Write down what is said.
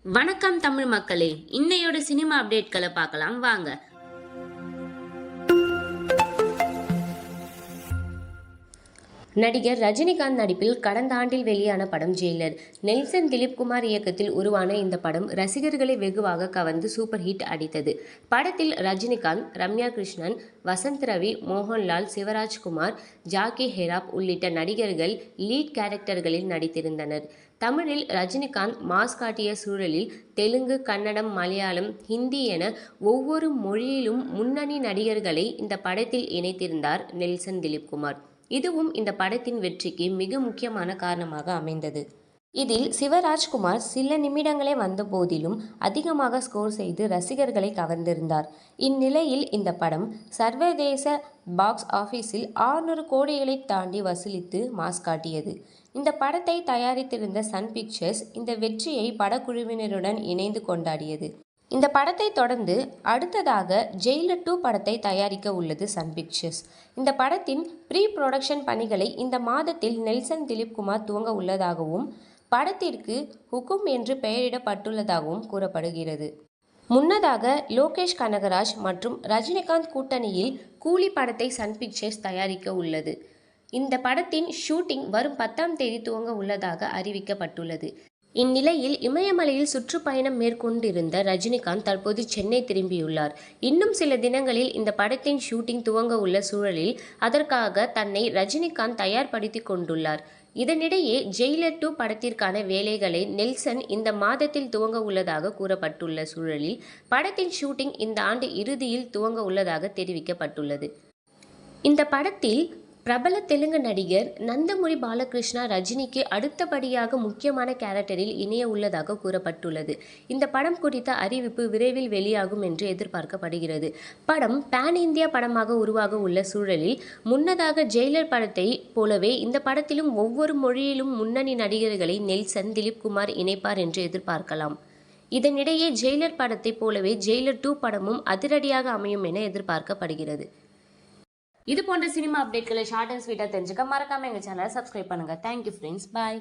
வணக்கம் தமிழ் மக்களே, இன்னையோட சினிமா அப்டேட்களை பார்க்கலாம் வாங்க. நடிகர் ரஜினிகாந்த் நடிப்பில் கடந்த ஆண்டில் வெளியான படம் ஜெயிலர். நெல்சன் திலீப்குமார் இயக்கத்தில் உருவான இந்த படம் ரசிகர்களை வெகுவாக கவர்ந்து சூப்பர் ஹிட் அடித்தது. படத்தில் ரஜினிகாந்த், ரம்யா கிருஷ்ணன், வசந்த் ரவி, மோகன்லால், சிவராஜ்குமார், ஜாக்கி ஹெராப் உள்ளிட்ட நடிகர்கள் லீட் கேரக்டர்களில் நடித்திருந்தனர். தமிழில் ரஜினிகாந்த் மாஸ் காட்டிய சூழலில் தெலுங்கு, கன்னடம், மலையாளம், ஹிந்தி என ஒவ்வொரு மொழியிலும் முன்னணி நடிகர்களை இந்த படத்தில் இணைத்திருந்தார் நெல்சன் திலீப்குமார். இதுவும் இந்த படத்தின் வெற்றிக்கு மிக முக்கியமான காரணமாக அமைந்தது. இதில் சிவராஜ்குமார் சில நிமிடங்களே வந்த போதிலும் அதிகமாக ஸ்கோர் செய்து ரசிகர்களை கவர்ந்திருந்தார். இந்நிலையில் இந்த படம் சர்வதேச பாக்ஸ் ஆபீஸில் 600 கோடிகளை தாண்டி வசூலித்து மாஸ் காட்டியது. இந்த படத்தை தயாரித்திருந்த சன் பிக்சர்ஸ் இந்த வெற்றியை படக்குழுவினருடன் இணைந்து கொண்டாடியது. இந்த படத்தை தொடர்ந்து அடுத்ததாக ஜெயிலர் 2 படத்தை தயாரிக்க உள்ளது சன் பிக்சர்ஸ். இந்த படத்தின் ப்ரீ புரொடக்ஷன் பணிகளை இந்த மாதத்தில் நெல்சன் திலீப்குமார் துவங்க உள்ளதாகவும் படத்திற்கு ஹுக்கும் என்று பெயரிடப்பட்டுள்ளதாகவும் கூறப்படுகிறது. முன்னதாக லோகேஷ் கனகராஜ் மற்றும் ரஜினிகாந்த் கூட்டணியில் கூலி படத்தை சன் பிக்சர்ஸ் தயாரிக்க உள்ளது. இந்த படத்தின் ஷூட்டிங் வரும் 10ஆம் தேதி துவங்க உள்ளதாக அறிவிக்கப்பட்டுள்ளது. இந்நிலையில் இமயமலையில் சுற்றுப்பயணம் மேற்கொண்டிருந்த ரஜினிகாந்த் தற்போது சென்னை திரும்பியுள்ளார். இன்னும் சில தினங்களில் இந்த படத்தின் ஷூட்டிங் துவங்க உள்ள சூழலில் அதற்காக தன்னை ரஜினிகாந்த் தயார்படுத்திக் கொண்டுள்ளார். இதனிடையே ஜெயிலர் 2 படத்திற்கான வேலைகளை நெல்சன் இந்த மாதத்தில் துவங்க உள்ளதாக கூறப்பட்டுள்ள சூழலில் படத்தின் ஷூட்டிங் இந்த ஆண்டு இறுதியில் துவங்க உள்ளதாக தெரிவிக்கப்பட்டுள்ளது. இந்த படத்தில் பிரபல தெலுங்கு நடிகர் நந்தமுரி பாலகிருஷ்ணா ரஜினிக்கு அடுத்தபடியாக முக்கியமான கேரக்டரில் இணைய உள்ளதாக கூறப்பட்டுள்ளது. இந்த படம் குறித்த அறிவிப்பு விரைவில் வெளியாகும் என்று எதிர்பார்க்கப்படுகிறது. படம் பேன் இந்தியா படமாக உருவாக உள்ள சூழலில் முன்னதாக ஜெயிலர் படத்தை போலவே இந்த படத்திலும் ஒவ்வொரு மொழியிலும் முன்னணி நடிகர்களை நெல்சன் திலீப்குமார் இணைப்பார் என்று எதிர்பார்க்கலாம். இதனிடையே ஜெயிலர் படத்தை போலவே ஜெயிலர் 2 படமும் அதிரடியாக அமையும் என எதிர்பார்க்கப்படுகிறது. இது போன்ற சினிமா அப்டேட்களை ஷார்ட் அண்ட் ஸ்வீட்டாக தெரிஞ்சுக்க மறக்காம எங்கள் சேனலை சப்ஸ்கிரைப் பண்ணுங்க. தேங்க்யூ ஃப்ரெண்ட்ஸ், பாய்.